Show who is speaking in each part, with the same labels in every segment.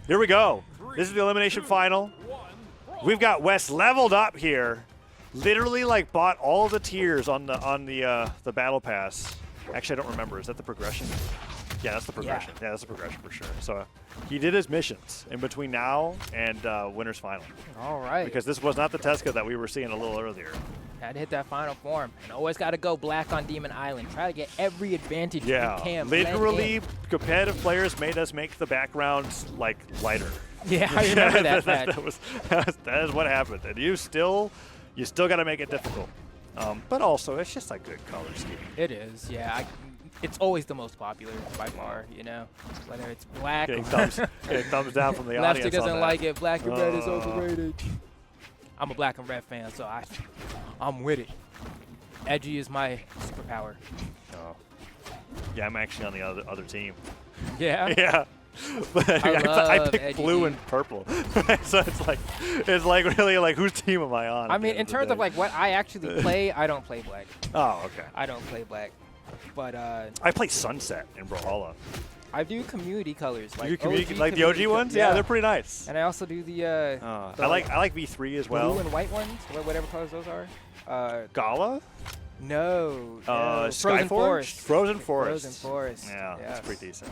Speaker 1: Here we go. This is the elimination final. We've got West leveled up here. Literally, like, bought all the tiers on the battle pass. Actually, I don't remember. Is that the progression? Yeah, that's the progression. Yeah, that's the progression for sure. So he did his missions in between now and winner's final.
Speaker 2: All right.
Speaker 1: Because this was not the Tesca that we were seeing a little earlier.
Speaker 2: Had to hit that final form. And always got to go black on Demon Island. Try to get every advantage you can.
Speaker 1: Literally, competitive players made us make the backgrounds, like, lighter.
Speaker 2: Yeah, I remember that patch.
Speaker 1: That is what happened. And you still got to make it difficult. But also, it's just a good color scheme.
Speaker 2: It is, yeah. It's always the most popular by far, you know, whether it's black
Speaker 1: getting
Speaker 2: or
Speaker 1: thumbs down from the
Speaker 2: Lester
Speaker 1: audience.
Speaker 2: doesn't like it. Black and red is overrated. I'm a black and red fan, so I'm with it. Edgy is my superpower.
Speaker 1: Oh. Yeah, I'm actually on the other team.
Speaker 2: Yeah.
Speaker 1: Yeah. But I picked blue and purple. So it's like really like whose team am I on?
Speaker 2: I mean, in terms of like what I actually play, I don't play black.
Speaker 1: Oh, okay.
Speaker 2: I don't play black. But
Speaker 1: I play Sunset in Brawlhalla.
Speaker 2: I do community colors, like
Speaker 1: you do like the OG ones. Yeah, they're pretty nice.
Speaker 2: And I also do the
Speaker 1: I like V3 as well.
Speaker 2: Blue and white ones, whatever colors those are.
Speaker 1: Gala?
Speaker 2: No.
Speaker 1: Frozen Forest.
Speaker 2: Frozen Forest.
Speaker 1: Yeah, that's pretty decent.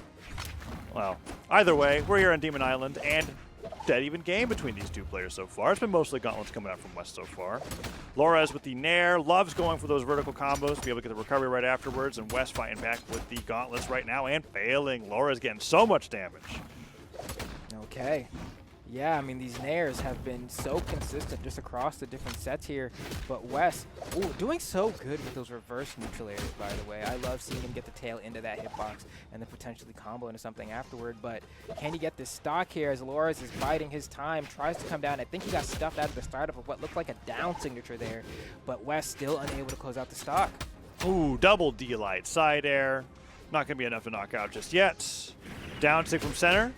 Speaker 1: Well, either way, we're here on Demon Island, and dead even game between these two players so far. It's been mostly gauntlets coming out from West so far. Lores with the Nair, loves going for those vertical combos to be able to get the recovery right afterwards, and West fighting back with the gauntlets right now and failing. Lores getting so much damage.
Speaker 2: Okay. Yeah, I mean, these Nairs have been so consistent just across the different sets here. But West, doing so good with those reverse neutral airs, by the way. I love seeing him get the tail into that hitbox and then potentially combo into something afterward. But can he get this stock here as Lores is biding his time, tries to come down. I think he got stuffed out of the startup of what looked like a down signature there. But West still unable to close out the stock.
Speaker 1: Ooh, double D-Light side air. Not going to be enough to knock out just yet. Down stick from center.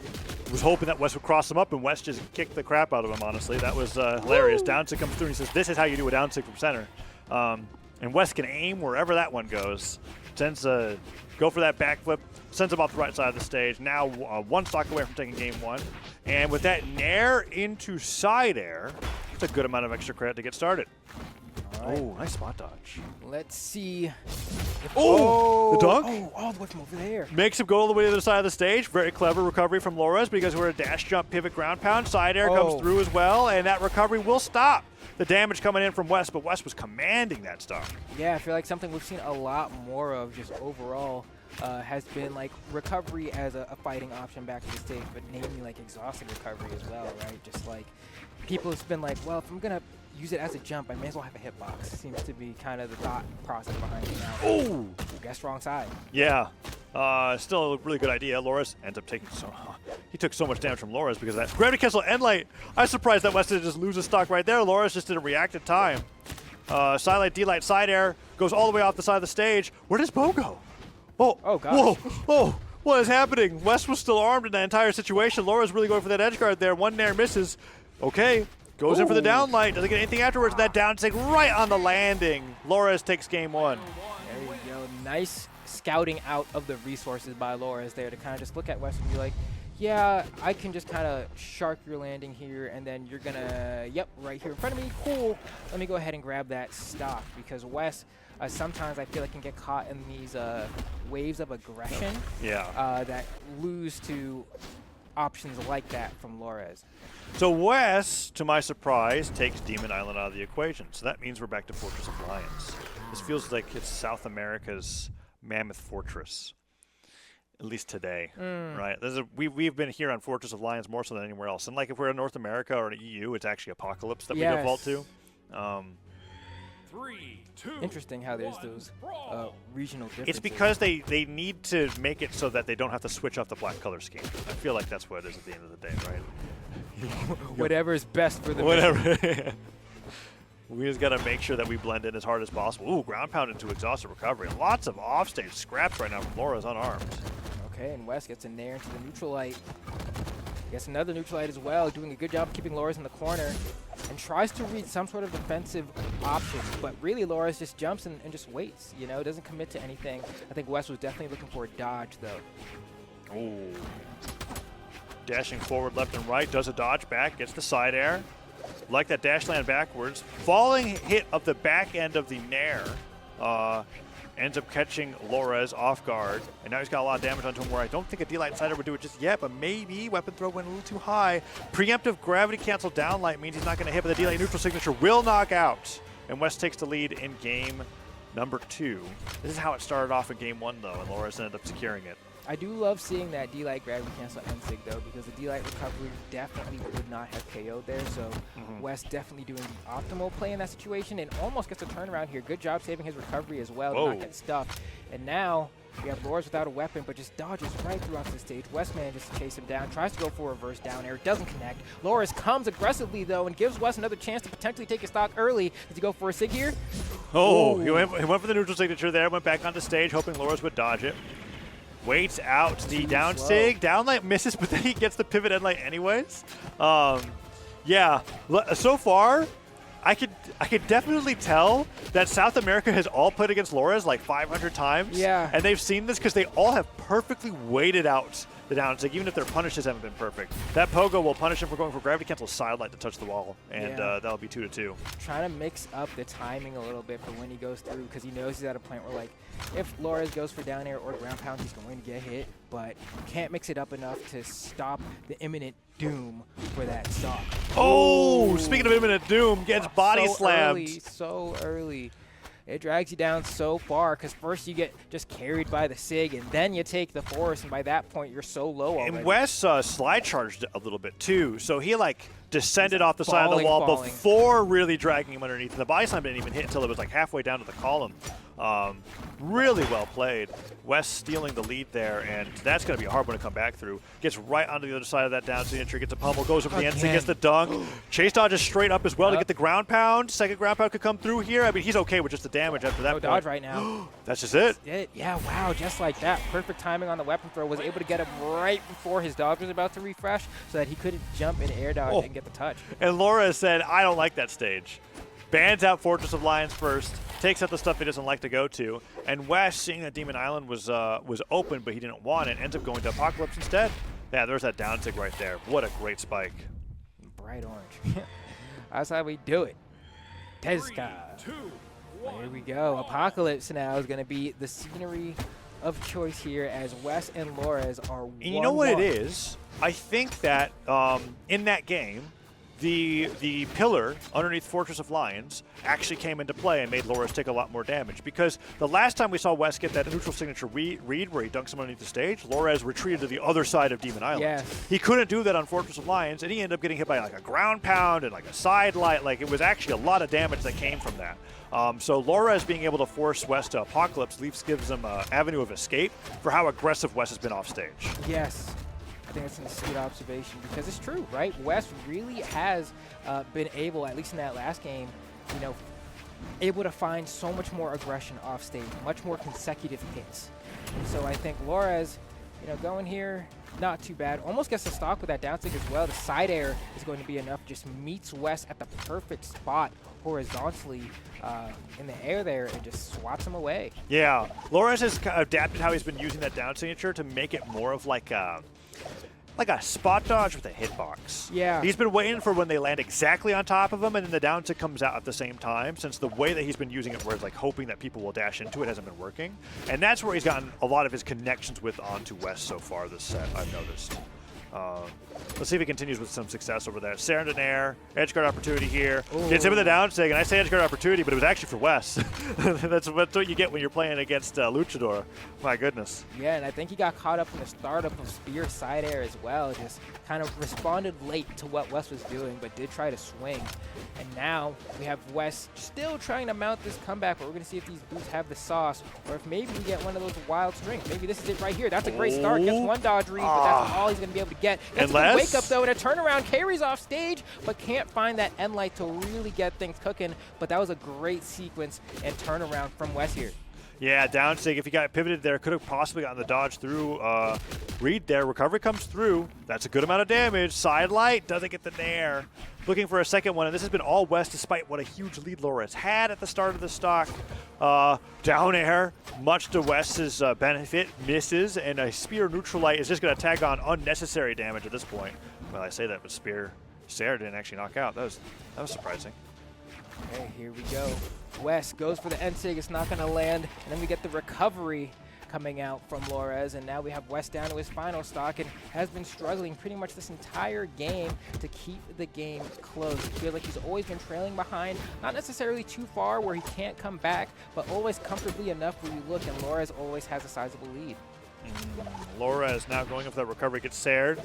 Speaker 1: Was hoping that West would cross him up, and West just kicked the crap out of him, honestly. That was hilarious. Down stick comes through, and he says, this is how you do a down stick from center. And West can aim wherever that one goes. Tends to go for that backflip, sends him off the right side of the stage. Now one stock away from taking game one. And with that Nair into side air, it's a good amount of extra credit to get started.
Speaker 2: Right.
Speaker 1: Oh, nice spot dodge.
Speaker 2: Let's see.
Speaker 1: The dunk?
Speaker 2: Oh, all the way from over there.
Speaker 1: Makes him go all the way to the side of the stage. Very clever recovery from Lores because we're a dash jump pivot ground pound. Side air comes through as well, and that recovery will stop the damage coming in from West, but West was commanding that stock.
Speaker 2: Yeah, I feel like something we've seen a lot more of just overall has been like recovery as a fighting option back to the stage, but namely like exhausted recovery as well, right? Just like people have been like, well, if I'm going to use it as a jump, I may as well have a hitbox. Seems to be kind of the thought process behind it now.
Speaker 1: Oh!
Speaker 2: Guess wrong side.
Speaker 1: Yeah. Still a really good idea. Lores ends up taking he took so much damage from Lores because of that. Gravity Cancel End Light. I'm surprised that West didn't just lose a stock right there. Lores just didn't react in time. Sidelight, D-Light, side air. Goes all the way off the side of the stage. Where does Bo go? Oh,
Speaker 2: gosh.
Speaker 1: Whoa, whoa. What is happening? West was still armed in that entire situation. Lores really going for that edge guard there. One Nair misses. Okay. Goes in for the down light. Doesn't get anything afterwards. That down stick right on the landing. Lores takes game one.
Speaker 2: There you go. Nice scouting out of the resources by Lores there to kind of just look at West and be like, yeah, I can just kind of shark your landing here, and then you're going to, yep, right here in front of me. Cool. Let me go ahead and grab that stock because West, sometimes I feel like can get caught in these waves of aggression that lose to options like that from Lores.
Speaker 1: So West, to my surprise, takes Demon Island out of the equation. So that means we're back to Fortress of Lions. This feels like it's South America's Mammoth Fortress, at least today, right? We've been here on Fortress of Lions more so than anywhere else. And like if we're in North America or in EU, it's actually Apocalypse that we default to.
Speaker 3: 3, 2,
Speaker 2: Interesting how there's those regional differences.
Speaker 1: It's because they need to make it so that they don't have to switch off the black color scheme. I feel like that's what it is at the end of the day, right?
Speaker 2: Whatever is best for the
Speaker 1: Whatever. We just got to make sure that we blend in as hard as possible. Ooh, ground pound into exhausted recovery. Lots of offstage scraps right now from Lores unarmed.
Speaker 2: Okay, and West gets a Nair into the neutral light. Gets another neutral light as well, doing a good job keeping Lores in the corner. And tries to read some sort of defensive option, but really Lores just jumps and just waits, you know, doesn't commit to anything. I think West was definitely looking for a dodge, though.
Speaker 1: Ooh. Dashing forward left and right, does a dodge back, gets the side air. Like that dash land backwards. Falling hit of the back end of the Nair. Ends up catching Lores off guard. And now he's got a lot of damage onto him where I don't think a D-Light Insider would do it just yet, but maybe weapon throw went a little too high. Preemptive gravity cancel downlight means he's not going to hit, but the D-Light neutral signature will knock out. And West takes the lead in game number 2. This is how it started off in game 1 though, and Lores ended up securing it.
Speaker 2: I do love seeing that D-Light gravity cancel NSIG though, because the D-Light recovery definitely would not have KO'd there. So West definitely doing the optimal play in that situation and almost gets a turnaround here. Good job saving his recovery as well, to not get stuffed. And now we have Lores without a weapon, but just dodges right throughout the stage. West manages to chase him down, tries to go for a reverse down air, doesn't connect. Lores comes aggressively though and gives West another chance to potentially take his stock early. Does he go for a SIG here?
Speaker 1: Oh, he went for the neutral signature there, went back onto stage hoping Lores would dodge it. Waits out the down sig. Downlight misses, but then he gets the pivot endlight anyways. Yeah, so far, I could definitely tell that South America has all played against Lores like 500 times.
Speaker 2: Yeah.
Speaker 1: And they've seen this because they all have perfectly waited out the down sig, even if their punishes haven't been perfect. That Pogo will punish him for going for gravity cancel sidelight to touch the wall, and that'll be 2-2.
Speaker 2: Trying to mix up the timing a little bit for when he goes through, because he knows he's at a point where, like, if Lores goes for down air or ground pound, he's going to get hit, but can't mix it up enough to stop the imminent doom for that stock.
Speaker 1: Oh, speaking of imminent doom, gets body slammed.
Speaker 2: So early. It drags you down so far because first you get just carried by the SIG and then you take the force, and by that point you're so low already.
Speaker 1: And Wes slide charged a little bit too, so he like descended off the side of the wall before really dragging him underneath. And the body slam didn't even hit until it was like halfway down to the column. Really well played. Wes stealing the lead there, and that's going to be a hard one to come back through. Gets right onto the other side of that down signature, gets a pummel, goes over the end, gets the dunk. Chase dodges straight up as well to get the ground pound. Second ground pound could come through here. I mean, he's okay with just the damage after that point.
Speaker 2: Dodge right now.
Speaker 1: That's just it.
Speaker 2: Yeah, wow, just like that. Perfect timing on the weapon throw. Was able to get him right before his dodge was about to refresh so that he couldn't jump in air dodge and get the touch.
Speaker 1: And Laura said, I don't like that stage. Bans out Fortress of Lions first, takes out the stuff he doesn't like to go to, and Wes, seeing that Demon Island was open but he didn't want it, ends up going to Apocalypse instead. Yeah, there's that down tick right there. What a great spike.
Speaker 2: Bright orange. That's how we do it. Tezca. There we go. Apocalypse now is going to be the scenery of choice here as Wes and Lores are 1-1.
Speaker 1: And you know what it is? I think that in that game, the pillar underneath Fortress of Lions actually came into play and made Lores take a lot more damage, because the last time we saw Wes get that neutral signature read where he dunks him underneath the stage, Lores retreated to the other side of Demon Island.
Speaker 2: Yes.
Speaker 1: He couldn't do that on Fortress of Lions, and he ended up getting hit by like a ground pound and like a side light. Like, it was actually a lot of damage that came from that. So Lores being able to force Wes to Apocalypse gives him an avenue of escape for how aggressive Wes has been off stage.
Speaker 2: Yes. I think that's an astute observation because it's true, right? Wes really has been able, at least in that last game, you know, able to find so much more aggression off stage, much more consecutive hits. So I think Lores, you know, going here, not too bad. Almost gets the stock with that down stick as well. The side air is going to be enough. Just meets Wes at the perfect spot horizontally in the air there and just swats him away.
Speaker 1: Yeah, Lores has adapted how he's been using that down signature to make it more of like a spot dodge with a hitbox.
Speaker 2: Yeah.
Speaker 1: He's been waiting for when they land exactly on top of him, and then the down tick comes out at the same time, since the way that he's been using it, where it's like hoping that people will dash into it, hasn't been working. And that's where he's gotten a lot of his connections with onto Wes so far this set, I've noticed. Let's see if he continues with some success over there. Sarandon Air, edgeguard opportunity here. Ooh. Gets him with the down sig, and I say edgeguard opportunity, but it was actually for Wes. That's what you get when you're playing against Luchador. My goodness.
Speaker 2: Yeah, and I think he got caught up in the startup of Spear side air as well. Just kind of responded late to what Wes was doing, but did try to swing. And now we have Wes still trying to mount this comeback, but we're going to see if these boots have the sauce, or if maybe we get one of those wild strings. Maybe this is it right here. That's a great start. Gets one dodge read, but that's all he's going to be able to get. Gets a wake up though, and a turnaround, carries off stage, but can't find that end light to really get things cooking. But that was a great sequence and turnaround from Wes here.
Speaker 1: Yeah, down sig. If he got pivoted there, could have possibly gotten the dodge through. Reed there. Recovery comes through. That's a good amount of damage. Side light doesn't get the nair. Looking for a second one, and this has been all West despite what a huge lead Loras had at the start of the stock. Down air, much to West's benefit, misses, and a Spear Neutralite is just going to tag on unnecessary damage at this point. Well, I say that, but Spear Sarah didn't actually knock out. That was surprising.
Speaker 2: Okay, here we go. West goes for the N-Sig, it's not going to land, and then we get the recovery coming out from Lores, and now we have West down to his final stock and has been struggling pretty much this entire game to keep the game close. I feel like he's always been trailing behind, not necessarily too far where he can't come back, but always comfortably enough where you look, and Lores always has a sizable lead.
Speaker 1: Lores now going up for that recovery, gets Sared.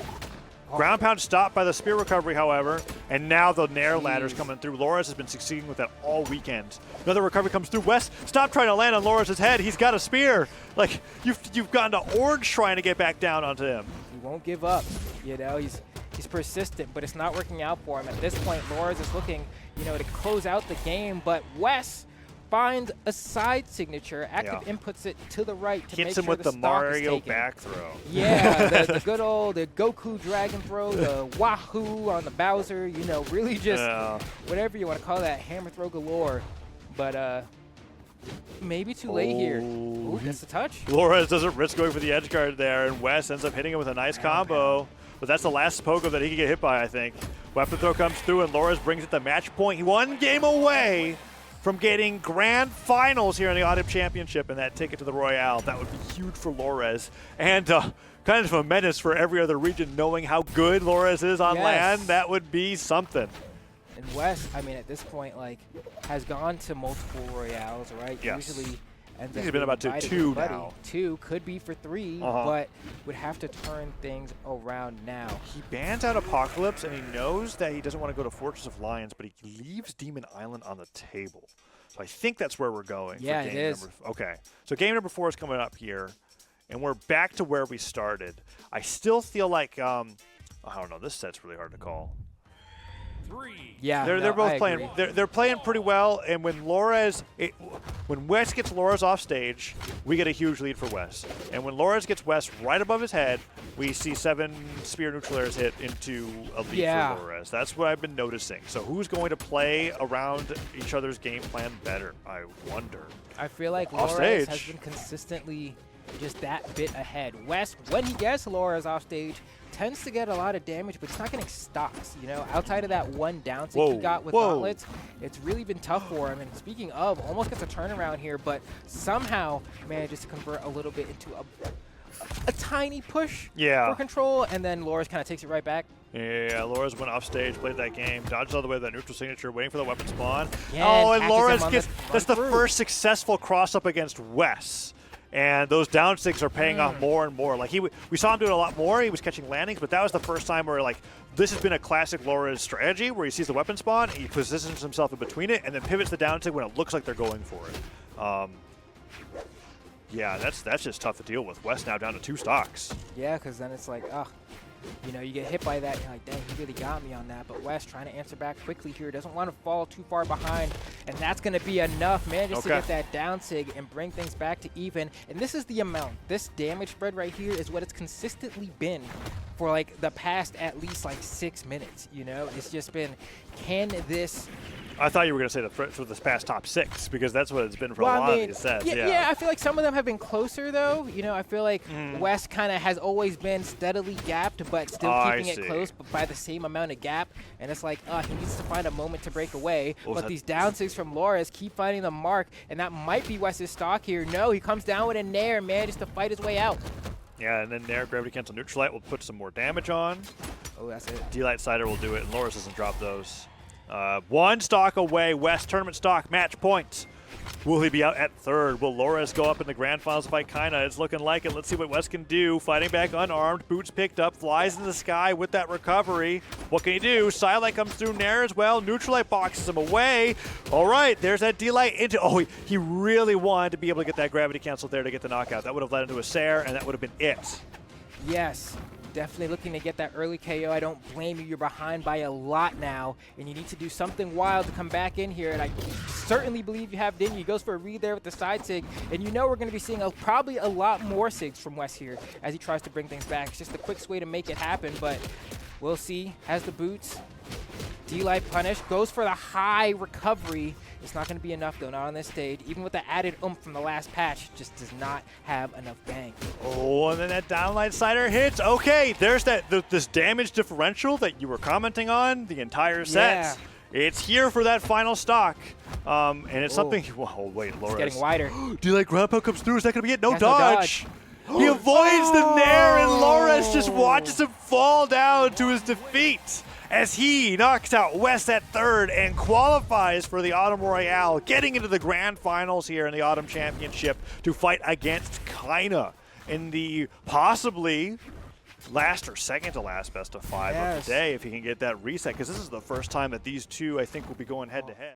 Speaker 1: Ground pound stopped by the spear recovery, however, and now the nair ladder's coming through. Lores has been succeeding with that all weekend. Another recovery comes through. West, stop trying to land on Lores' head. He's got a spear. Like, you've gotten to Orange trying to get back down onto him.
Speaker 2: He won't give up. You know, he's persistent, but it's not working out for him. At this point, Lores is looking, you know, to close out the game, but West finds a side signature, active inputs it to the right to
Speaker 1: Hits
Speaker 2: make
Speaker 1: him
Speaker 2: sure
Speaker 1: with
Speaker 2: the
Speaker 1: the
Speaker 2: stock is
Speaker 1: Mario
Speaker 2: taken.
Speaker 1: back throw.
Speaker 2: Yeah, the good old the Goku Dragon Throw, the Wahoo on the Bowser, you know, really just whatever you want to call that, hammer throw galore. But maybe too late here. Ooh, gets the touch.
Speaker 1: Lores doesn't risk going for the edge guard there, and West ends up hitting him with a nice combo. But that's the last Pogo that he can get hit by, I think. Weapon throw comes through, and Lores brings it to match point. One game away from getting grand finals here in the Autumn Championship and that ticket to the Royale. That would be huge for Lores. And kind of a menace for every other region, knowing how good Lores is on land. That would be something.
Speaker 2: And West, I mean, at this point, like, has gone to multiple Royales, right?
Speaker 1: Yes.
Speaker 2: Usually ends up
Speaker 1: He's been about to
Speaker 2: invited
Speaker 1: 2
Speaker 2: everybody.
Speaker 1: now.
Speaker 2: 2, could be for 3, but would have to turn things around now.
Speaker 1: He bans out Apocalypse, and he knows that he doesn't want to go to Fortress of Lions, but he leaves Demon Island on the table. So I think that's where we're going.
Speaker 2: Yeah,
Speaker 1: for game
Speaker 2: it is.
Speaker 1: Okay, so game number 4 is coming up here, and we're back to where we started. I still feel like, I don't know, this set's really hard to call.
Speaker 2: Yeah,
Speaker 1: they're both playing. They're playing pretty well, and when when West gets Lores off stage, we get a huge lead for West. And when Lores gets West right above his head, we see 7 Spear Neutralaires hit into a lead for Lores. That's what I've been noticing. So who's going to play around each other's game plan better? I wonder.
Speaker 2: I feel like
Speaker 1: Off
Speaker 2: Lores
Speaker 1: stage.
Speaker 2: has been consistently just that bit ahead. West, when he gets Lores off stage, tends to get a lot of damage, but it's not getting stocks, you know? Outside of that one down tick he got with Gauntlets, it's really been tough for him. And speaking of, almost gets a turnaround here, but somehow manages to convert a little bit into a tiny push for control, and then Lores kind of takes it right back.
Speaker 1: Yeah, Lores went off stage, played that game, dodged all the way to that neutral signature, waiting for the weapon spawn.
Speaker 2: Yeah,
Speaker 1: oh, and
Speaker 2: catches
Speaker 1: Lores
Speaker 2: him
Speaker 1: gets, that's the first successful cross-up against Wes. And those down sticks are paying off more and more. Like we saw him doing a lot more. He was catching landings, but that was the first time where like this has been a classic Lores strategy where he sees the weapon spawn, he positions himself in between it, and then pivots the down stick when it looks like they're going for it. Yeah, that's just tough to deal with. West now down to 2 stocks.
Speaker 2: Yeah, because then it's like, you know, you get hit by that, you're like, dang, he really got me on that. But West trying to answer back quickly here, doesn't want to fall too far behind, and that's going to be enough. Manages to get that down sig and bring things back to even. And this is the amount. This damage spread right here is what it's consistently been for like the past at least like 6 minutes. You know, it's just been, can this...
Speaker 1: I thought you were going to say for this past top 6 because that's what it's been for a lot of these sets.
Speaker 2: Yeah, I feel like some of them have been closer though. You know, I feel like West kind of has always been steadily gapped, but still keeping it close, but by the same amount of gap. And it's like, he needs to find a moment to break away. But these down sigs from Lores keep finding the mark, and that might be West's stock here. No, he comes down with a nair and manages to fight his way out.
Speaker 1: Yeah, and then Nair Gravity Cancel Neutralite will put some more damage on.
Speaker 2: Oh, that's it.
Speaker 1: D-Light Cider will do it, and Lores doesn't drop those. 1 stock away, West tournament stock, match points. Will he be out at 3rd? Will Lores go up in the grand finals fight? Kinda. It's looking like it. Let's see what West can do. Fighting back unarmed. Boots picked up. Flies in the sky with that recovery. What can he do? Silite comes through Nair as well. Neutralite boxes him away. All right. There's that D-Light into... Oh, he really wanted to be able to get that gravity cancel there to get the knockout. That would have led into a Sair, and that would have been it.
Speaker 2: Yes. Definitely looking to get that early KO. I don't blame you. You're behind by a lot now, and you need to do something wild to come back in here, and I certainly believe you have it in you. He goes for a read there with the side sig, and you know we're going to be seeing probably a lot more sigs from Wes here as he tries to bring things back. It's just the quickest way to make it happen, but we'll see. Has the boots. D-Light punish, goes for the high recovery. It's not going to be enough, though, not on this stage. Even with the added oomph from the last patch, just does not have enough bang.
Speaker 1: Oh, and then that downlight cider hits. Okay, there's this damage differential that you were commenting on the entire set.
Speaker 2: Yeah.
Speaker 1: It's here for that final stock. And it's something. Oh, wait, Loris.
Speaker 2: It's getting wider.
Speaker 1: D-Light grab up comes through. Is that going to be it? No
Speaker 2: Has no
Speaker 1: dodge. He avoids the nair, and Loris just watches him fall down to his defeat as he knocks out Wes at third and qualifies for the Autumn Royale, getting into the grand finals here in the Autumn Championship to fight against Kaina in the possibly last or second to last best of 5 of the day if he can get that reset, because this is the first time that these two, I think, will be going head to head.